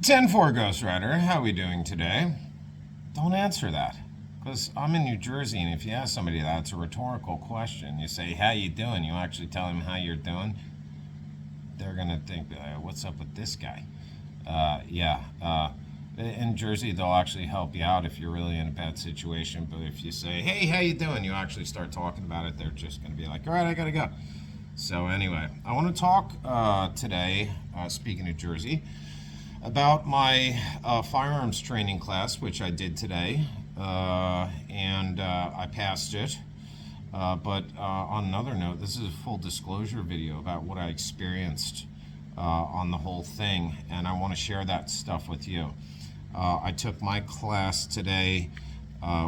10-4 Ghost Rider, how are we doing today? Don't answer that, because I'm in New Jersey, and if you ask somebody that, it's a rhetorical question. You say, how you doing? You actually tell them how you're doing. They're going to think, what's up with this guy? In Jersey, they'll actually help you out if you're really in a bad situation, but if you say, hey, how you doing? You actually start talking about it, they're just going to be like, all right, I got to go. So anyway, I want to talk today, speaking of Jersey, about my firearms training class, which I did today, and I passed it. But on another note, this is a full disclosure video about what I experienced on the whole thing, and I want to share that stuff with you. I took my class today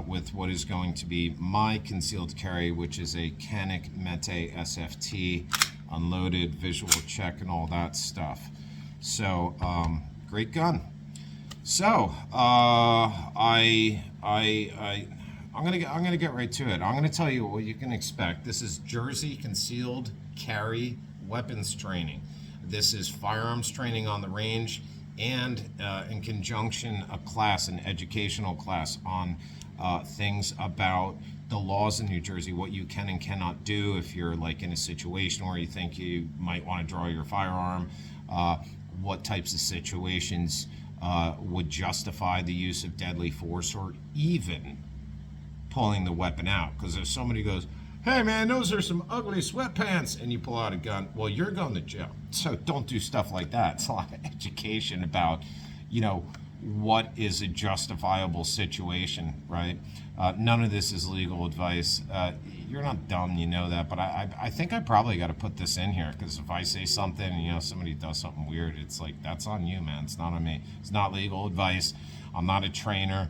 with what is going to be my concealed carry, which is a Canik Mete SFT, unloaded, visual check, and all that stuff. So, great gun. So, I'm gonna get right to it. I'm gonna tell you what you can expect. This is Jersey concealed carry weapons training. This is firearms training on the range, and in conjunction, a class, an educational class on things about the laws in New Jersey, what you can and cannot do if you're like in a situation where you think you might want to draw your firearm, what types of situations would justify the use of deadly force, or even pulling the weapon out. Because if somebody goes, hey man, those are some ugly sweatpants, and you pull out a gun, well, you're going to jail. So don't do stuff like that. It's a lot of education about, what is a justifiable situation, right? None of this is legal advice. You're not dumb, you know that, but I think I probably got to put this in here, because if I say something and, somebody does something weird, it's like, that's on you, man. It's not on me. It's not legal advice. I'm not a trainer.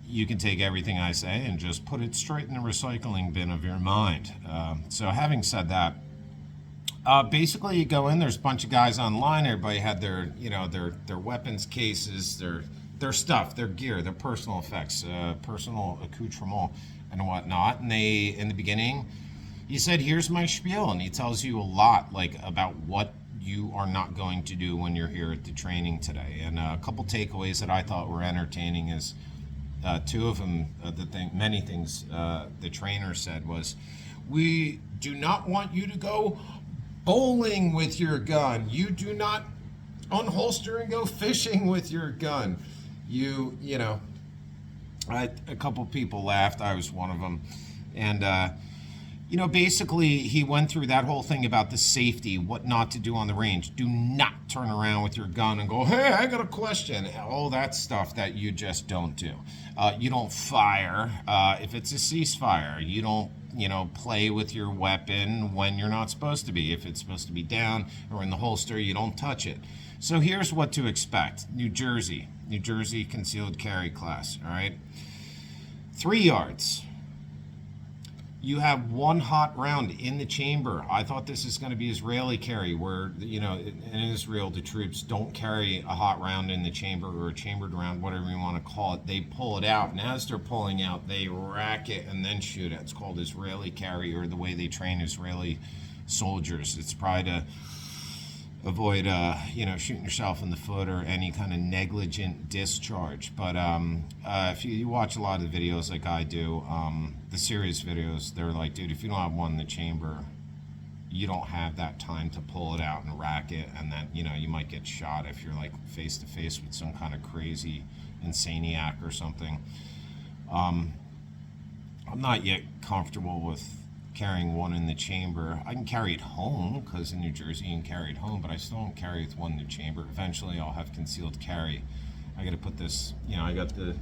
You can take everything I say and just put it straight in the recycling bin of your mind. So having said that, basically you go in, there's a bunch of guys online, everybody had their, their weapons cases, their stuff, their gear, their personal effects, personal accoutrement and whatnot. And they, in the beginning, he said, here's my spiel, and he tells you a lot about what you are not going to do when you're here at the training today. And a couple takeaways that I thought were entertaining is, two of them, many things the trainer said was, we do not want you to go bowling with your gun. You do not unholster and go fishing with your gun. A couple people laughed. I was one of them. And, basically he went through that whole thing about the safety, what not to do on the range. Do not turn around with your gun and go, hey, I got a question. All that stuff that you just don't do. You don't fire if it's a ceasefire. You don't, play with your weapon when you're not supposed to be. If it's supposed to be down or in the holster, you don't touch it. So here's what to expect. New Jersey concealed carry class, all right? 3 yards. You have one hot round in the chamber. I thought this is going to be Israeli carry, where, in Israel, the troops don't carry a hot round in the chamber, or a chambered round, whatever you want to call it. They pull it out, and as they're pulling out, they rack it and then shoot it. It's called Israeli carry, or the way they train Israeli soldiers. It's probably to avoid, shooting yourself in the foot or any kind of negligent discharge. But if you watch a lot of the videos like I do, the serious videos, they're like, dude, if you don't have one in the chamber, you don't have that time to pull it out and rack it, and then, you might get shot if you're like face to face with some kind of crazy insaniac or something. I'm not yet comfortable with carrying one in the chamber. I can carry it home, because in New Jersey you can carry it home, but I still don't carry with one in the chamber. Eventually I'll have concealed carry. I got to put this, I got the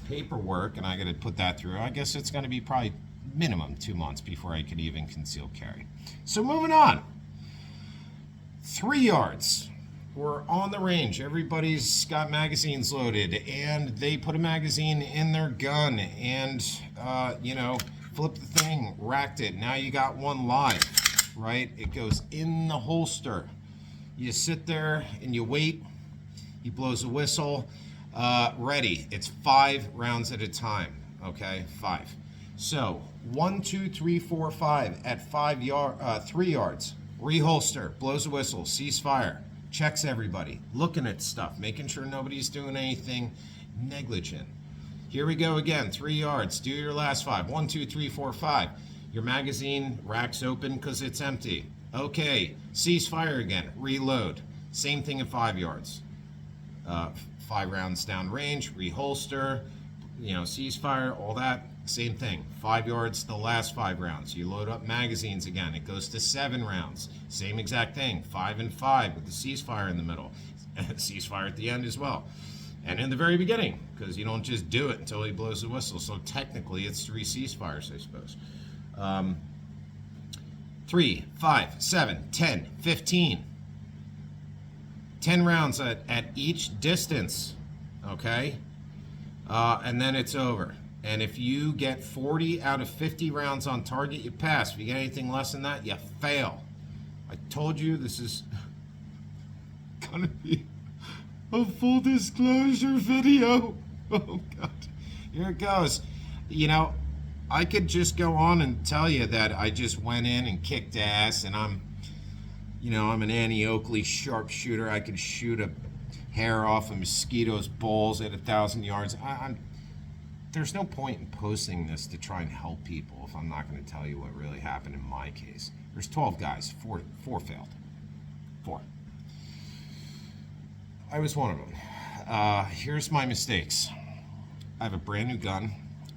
paperwork and I got to put that through. I guess it's going to be probably minimum 2 months before I could even conceal carry. So moving on. 3 yards. We're on the range. Everybody's got magazines loaded, and they put a magazine in their gun and, flip the thing, racked it. Now you got one live, right? It goes in the holster. You sit there and you wait. He blows a whistle. Ready. It's 5 rounds at a time. Okay, 5. So 1, 2, 3, 4, 5 at 3 yards. Reholster. Blows a whistle. Cease fire. checks everybody, looking at stuff, making sure nobody's doing anything negligent. Here we go again, 3 yards, do your last 5. 1, 2, 3, 4, 5. Your magazine rack's open because it's empty. Okay, cease fire again, reload. Same thing at 5 yards. 5 rounds down range, reholster, cease fire, all that, same thing. 5 yards, the last 5 rounds. You load up magazines again, it goes to 7 rounds. Same exact thing, 5 and 5 with the ceasefire in the middle. Ceasefire at the end as well. And in the very beginning, because you don't just do it until he blows the whistle. So technically it's 3 ceasefires, I suppose. 3, 5, 7, 10, 15. 10 rounds at each distance, okay? And then it's over. And if you get 40 out of 50 rounds on target, you pass. If you get anything less than that, you fail. I told you this is gonna be a full disclosure video. Oh God, here it goes. I could just go on and tell you that I just went in and kicked ass, and I'm an Annie Oakley sharpshooter. I could shoot a hair off a mosquito's balls at 1,000 yards. There's no point in posting this to try and help people if I'm not going to tell you what really happened in my case. There's 12 guys, four failed. 4. I was one of them. Here's my mistakes. I have a brand new gun.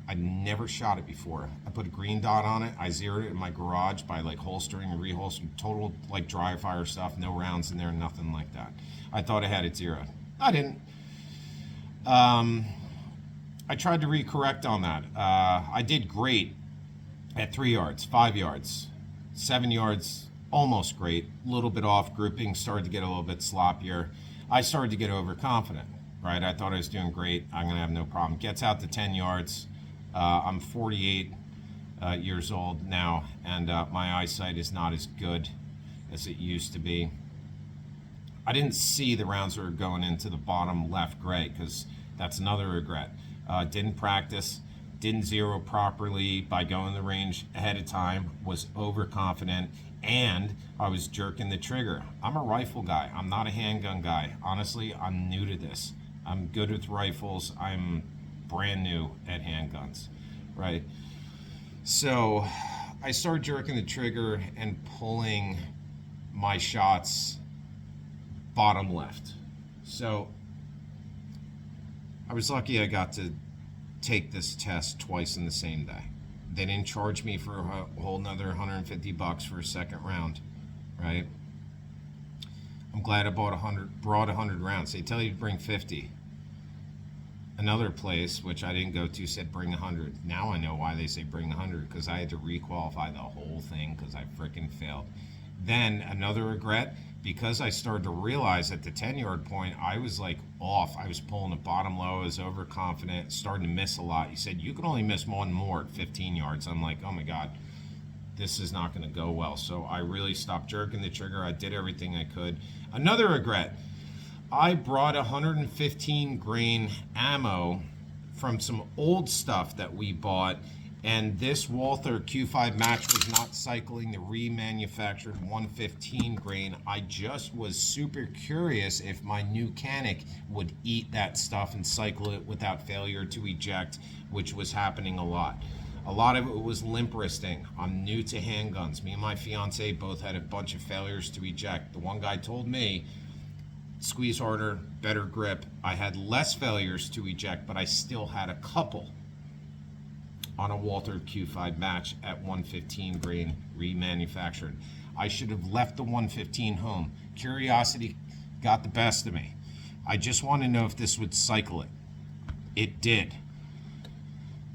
I never shot it before. I put a green dot on it. I zeroed it in my garage by holstering and reholstering, total dry fire stuff, no rounds in there, nothing like that. I thought I had it zeroed. I didn't. I tried to recorrect on that. I did great at 3 yards, 5 yards, 7 yards, almost great. A little bit off, grouping started to get a little bit sloppier. I started to get overconfident, right? I thought I was doing great. I'm gonna have no problem. Gets out to 10 yards. I'm 48 years old now, and my eyesight is not as good as it used to be. I didn't see the rounds that were going into the bottom left gray, because that's another regret. Didn't practice, didn't zero properly by going the range ahead of time, was overconfident, and I was jerking the trigger. I'm a rifle guy. I'm not a handgun guy. Honestly, I'm new to this. I'm good with rifles. I'm brand new at handguns, right? So I started jerking the trigger and pulling my shots bottom left. So I was lucky I got to take this test twice in the same day. They didn't charge me for a whole nother $150 for a second round, right? I'm glad I brought 100 rounds. They tell you to bring 50. Another place, which I didn't go to, said bring 100. Now I know why they say bring 100, because I had to requalify the whole thing because I freaking failed. Then another regret, because I started to realize at the 10-yard point, I was off. I was pulling the bottom low, I was overconfident, starting to miss a lot. He said, you can only miss one more at 15 yards. I'm like, oh my God, this is not gonna go well. So I really stopped jerking the trigger. I did everything I could. Another regret, I brought 115 grain ammo from some old stuff that we bought, and this Walther Q5 match was not cycling the remanufactured 115 grain. I just was super curious if my new Canic would eat that stuff and cycle it without failure to eject, which was happening a lot. A lot of it was limp wristing. I'm new to handguns. Me and my fiance both had a bunch of failures to eject. The one guy told me, squeeze harder, better grip. I had less failures to eject, but I still had a couple on a Walther Q5 match at 115 grain remanufactured. I should have left the 115 home. Curiosity got the best of me. I just want to know if this would cycle it. It did.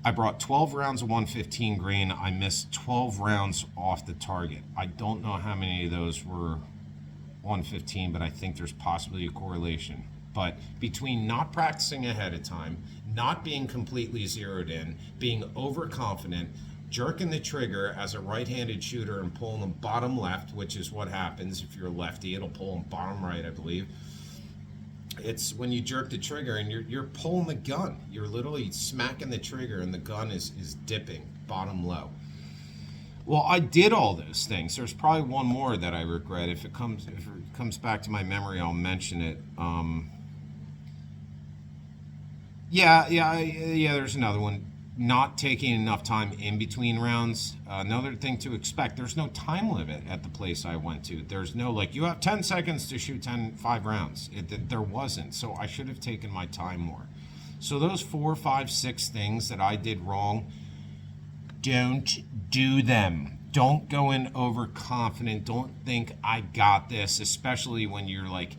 I brought 12 rounds of 115 grain. I missed 12 rounds off the target. I don't know how many of those were 115, but I think there's possibly a correlation. But between not practicing ahead of time, not being completely zeroed in, being overconfident, jerking the trigger as a right-handed shooter and pulling them bottom left, which is what happens if you're a lefty, it'll pull them bottom right, I believe. It's when you jerk the trigger and you're pulling the gun. You're literally smacking the trigger and the gun is dipping bottom low. Well, I did all those things. There's probably one more that I regret. If it comes back to my memory, I'll mention it. Yeah. There's another one. Not taking enough time in between rounds. Another thing to expect. There's no time limit at the place I went to. There's no like you have 10 seconds to shoot 5 rounds. There wasn't. So I should have taken my time more. So those 4, 5, 6 things that I did wrong, don't do them. Don't go in overconfident. Don't think I got this, especially when you're like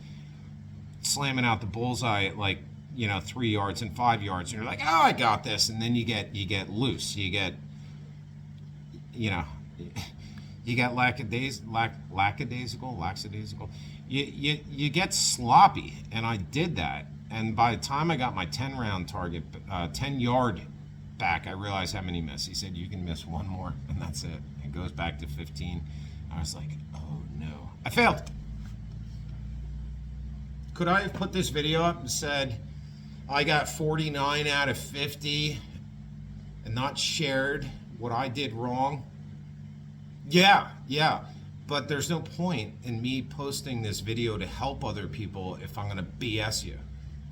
slamming out the bullseye at like 3 yards and 5 yards, and you're like, oh, I got this, and then you get loose. You get lackadaisical. You get sloppy, and I did that. And by the time I got my 10-round target, 10-yard back, I realized how many missed. He said, you can miss one more, and that's it. It goes back to 15. I was like, oh no. I failed. Could I have put this video up and said, I got 49 out of 50 and not shared what I did wrong? Yeah. But there's no point in me posting this video to help other people if I'm going to BS you.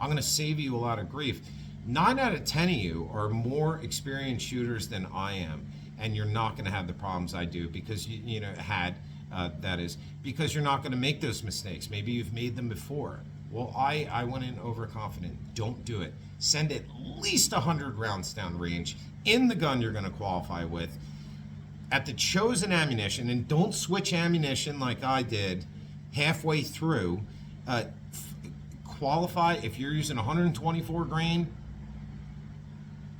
I'm going to save you a lot of grief. 9 out of 10 of you are more experienced shooters than I am, and you're not going to have the problems I do because that is because you're not going to make those mistakes. Maybe you've made them before. Well, I went in overconfident. Don't do it. Send at least 100 rounds down range in the gun you're going to qualify with at the chosen ammunition, and don't switch ammunition like I did halfway through. Qualify if you're using 124 grain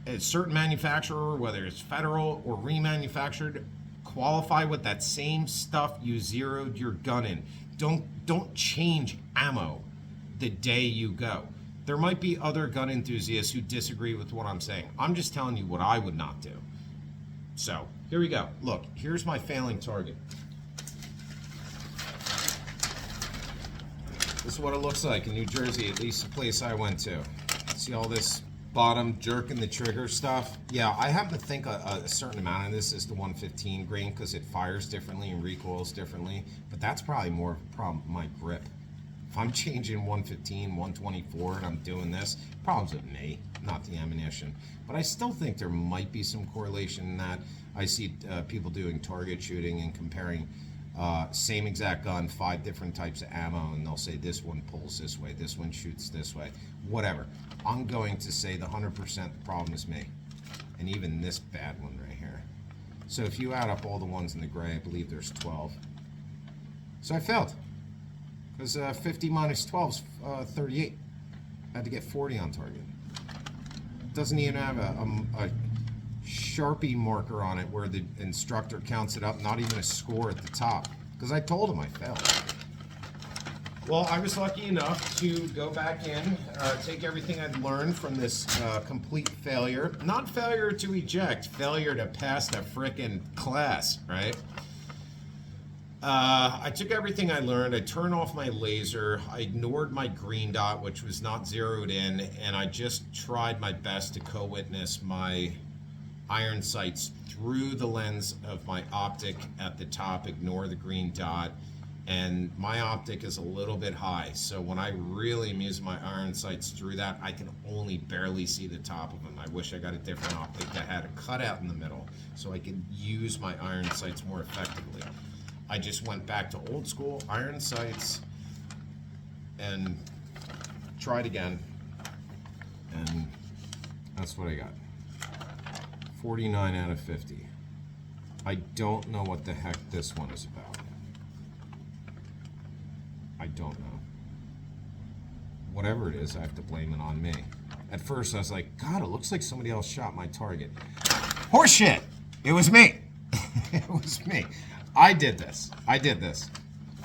at a certain manufacturer, whether it's federal or remanufactured, qualify with that same stuff you zeroed your gun in. Don't change ammo the day you go. There might be other gun enthusiasts who disagree with what I'm saying. I'm just telling you what I would not do. So here we go. Look, here's my failing target. This is what it looks like in New Jersey, at least the place I went to. See all this bottom jerking the trigger stuff? Yeah, I happen to think a certain amount of this is the 115 grain because it fires differently and recoils differently, but that's probably more of a problem with my grip. If I'm changing 115, 124, and I'm doing this, problems with me, not the ammunition. But I still think there might be some correlation in that. I see people doing target shooting and comparing same exact gun, 5 different types of ammo, and they'll say this one pulls this way, this one shoots this way, whatever. I'm going to say the 100% the problem is me, and even this bad one right here. So if you add up all the ones in the gray, I believe there's 12. So I failed, because 50 minus 12 is 38. I had to get 40 on target. It doesn't even have a Sharpie marker on it where the instructor counts it up, not even a score at the top, because I told him I failed. Well, I was lucky enough to go back in, take everything I'd learned from this complete failure. Not failure to eject, failure to pass the frickin' class, right? I took everything I learned, I turned off my laser, I ignored my green dot, which was not zeroed in, and I just tried my best to co-witness my iron sights through the lens of my optic at the top, ignore the green dot, and my optic is a little bit high, so when I really am using my iron sights through that, I can only barely see the top of them. I wish I got a different optic that had a cutout in the middle so I could use my iron sights more effectively. I just went back to old school iron sights and tried again, and that's what I got. 49 out of 50. I don't know what the heck this one is about. I don't know. Whatever it is, I have to blame it on me. At first I was like, God, it looks like somebody else shot my target. Horseshit! It was me. It was me. I did this. I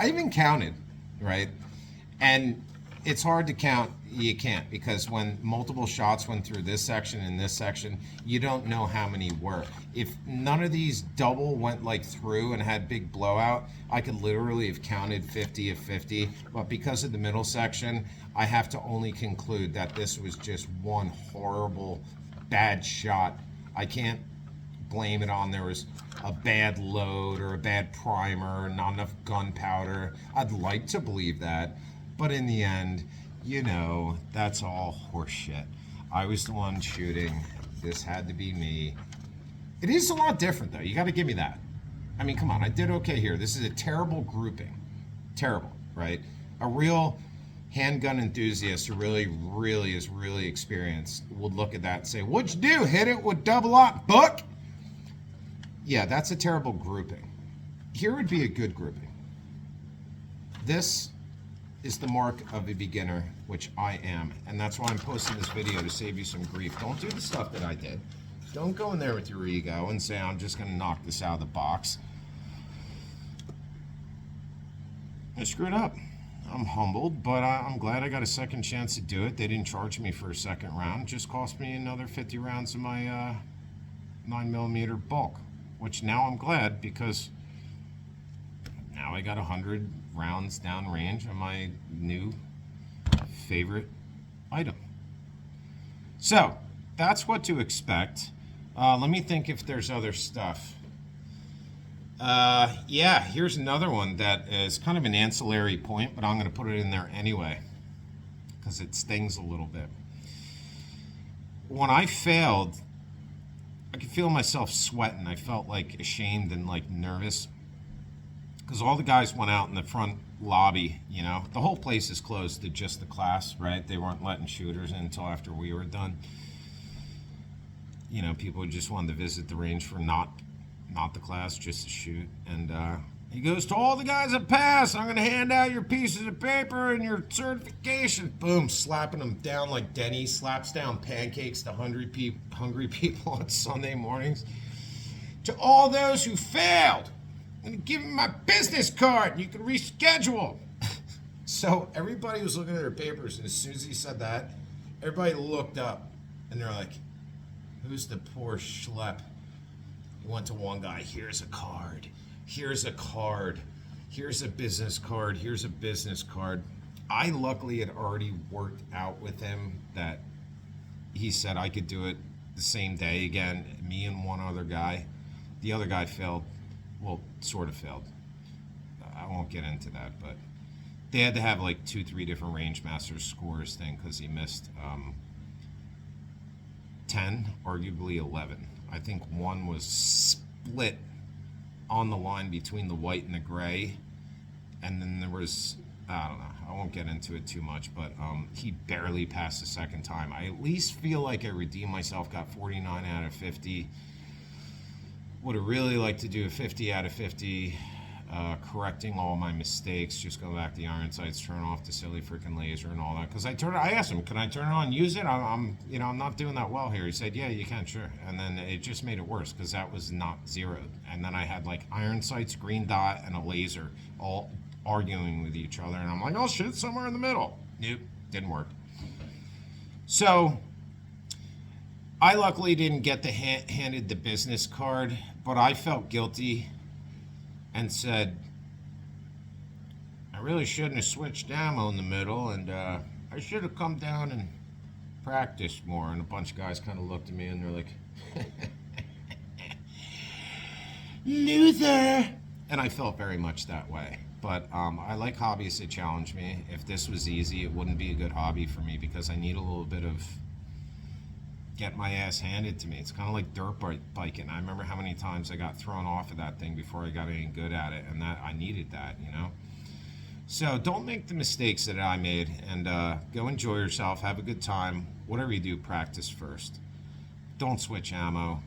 even counted, right? And it's hard to count. You can't, because when multiple shots went through this section and this section, you don't know how many were. If none of these double went like through and had big blowout, I could literally have counted 50 of 50. But because of the middle section, I have to only conclude that this was just one horrible bad shot. I can't blame it on there was a bad load or a bad primer, not enough gunpowder. I'd like to believe that, but in the end, that's all horseshit. I was the one shooting. This had to be me. It is a lot different, though. You got to give me that. I mean, come on. I did okay here. This is a terrible grouping. Terrible, right? A real handgun enthusiast who really is experienced would look at that and say, "What'd you do? Hit it with double aught, book?" Yeah, that's a terrible grouping. Here would be a good grouping. This is the mark of a beginner, which I am, and that's why I'm posting this video, to save you some grief. Don't do the stuff that I did. Don't go in there with your ego and say, "I'm just going to knock this out of the box." I screwed up. I'm humbled, but I'm glad I got a second chance to do it. They didn't charge me for a second round. It just cost me another 50 rounds of my 9mm bulk, which now I'm glad, because now I got 100 rounds downrange on my new favorite item. So that's what to expect. Let me think if there's other stuff. Yeah, here's another one that is kind of an ancillary point, but I'm going to put it in there anyway because it stings a little bit. When I failed, I could feel myself sweating. I felt like ashamed and like nervous because all the guys went out in the front lobby. The whole place is closed to just the class, right? They weren't letting shooters in until after we were done. People just wanted to visit the range for not the class, just to shoot. And he goes, "To all the guys that pass, I'm going to hand out your pieces of paper and your certification." Boom, slapping them down like Denny slaps down pancakes to hungry people on Sunday mornings. "To all those who failed, I'm going to give them my business card and you can reschedule." So everybody was looking at their papers, and as soon as he said that, everybody looked up and they're like, "Who's the poor schlep?" He went to one guy, "Here's a card. Here's a card. Here's a business card. Here's a business card." I luckily had already worked out with him that he said I could do it the same day again, me and one other guy. The other guy failed. Well, sort of failed. I won't get into that, but they had to have like 2-3 different range masters scores thing because he missed 10, arguably 11. I think one was split on the line between the white and the gray, and then there was, I don't know, I won't get into it too much, but he barely passed the second time. I at least feel like I redeemed myself, got 49 out of 50. Would have really liked to do a 50 out of 50, correcting all my mistakes, just go back to the iron sights, turn off the silly freaking laser and all that. Because I asked him, "Can I turn it on and use it? I'm not doing that well here." He said, "Yeah, you can, sure." And then it just made it worse because that was not zeroed. And then I had like iron sights, green dot, and a laser all arguing with each other. And I'm like, "Oh shit, somewhere in the middle." Nope, didn't work. So I luckily didn't get handed the business card, but I felt guilty and said, "I really shouldn't have switched ammo in the middle, and I should have come down and practiced more." And a bunch of guys kind of looked at me and they're like, "Loser." And I felt very much that way. But I like hobbies that challenge me. If this was easy, it wouldn't be a good hobby for me because I need a little bit of get my ass handed to me. It's kind of like dirt biking. I remember how many times I got thrown off of that thing before I got any good at it, and that I needed that, So don't make the mistakes that I made, and go enjoy yourself, have a good time. Whatever you do, practice first. Don't switch ammo.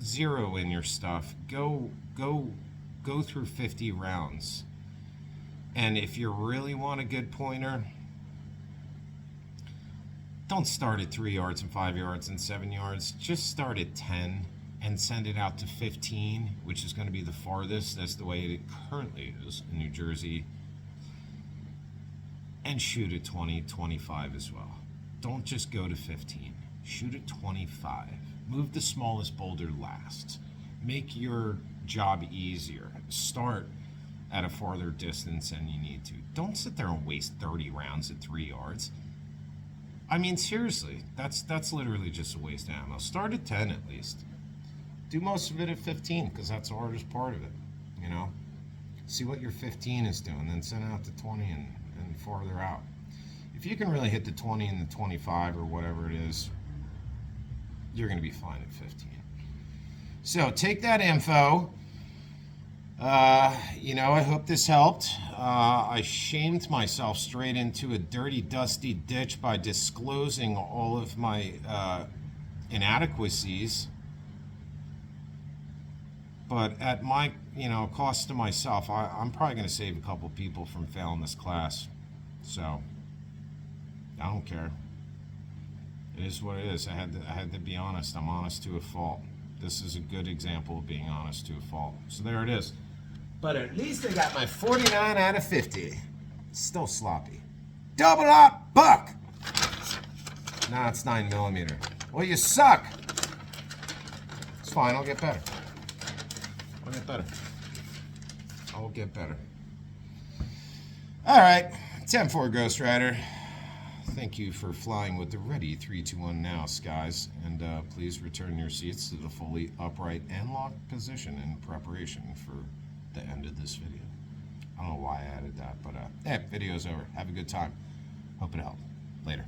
Zero in your stuff. Go through 50 rounds. And if you really want a good pointer, don't start at 3 yards and 5 yards and 7 yards. Just start at 10 and send it out to 15, which is going to be the farthest. That's the way it currently is in New Jersey. And shoot at 20, 25 as well. Don't just go to 15. Shoot at 25. Move the smallest boulder last. Make your job easier. Start at a farther distance than you need to. Don't sit there and waste 30 rounds at 3 yards. I mean, seriously, that's literally just a waste of ammo. Start at 10 at least. Do most of it at 15 because that's the hardest part of it, you know? See what your 15 is doing, then send it out to 20 and farther out. If you can really hit the 20 and the 25 or whatever it is, you're going to be fine at 15. So take that info. I hope this helped. I shamed myself straight into a dirty, dusty ditch by disclosing all of my inadequacies. But at my, cost to myself, I'm probably going to save a couple people from failing this class. So, I don't care. It is what it is. I had to be honest. I'm honest to a fault. This is a good example of being honest to a fault. So there it is. But at least I got my 49 out of 50. Still sloppy. Double up, buck! Nah, it's 9mm. Well, you suck. It's fine. I'll get better. I'll get better. I'll get better. All right. 10-4 Ghost Rider. Thank you for flying with the ready 3-2-1 now, skies. And please return your seats to the fully upright and locked position in preparation for the end of this video. I don't know why I added that, but video's over. Have a good time. Hope it helped. Later.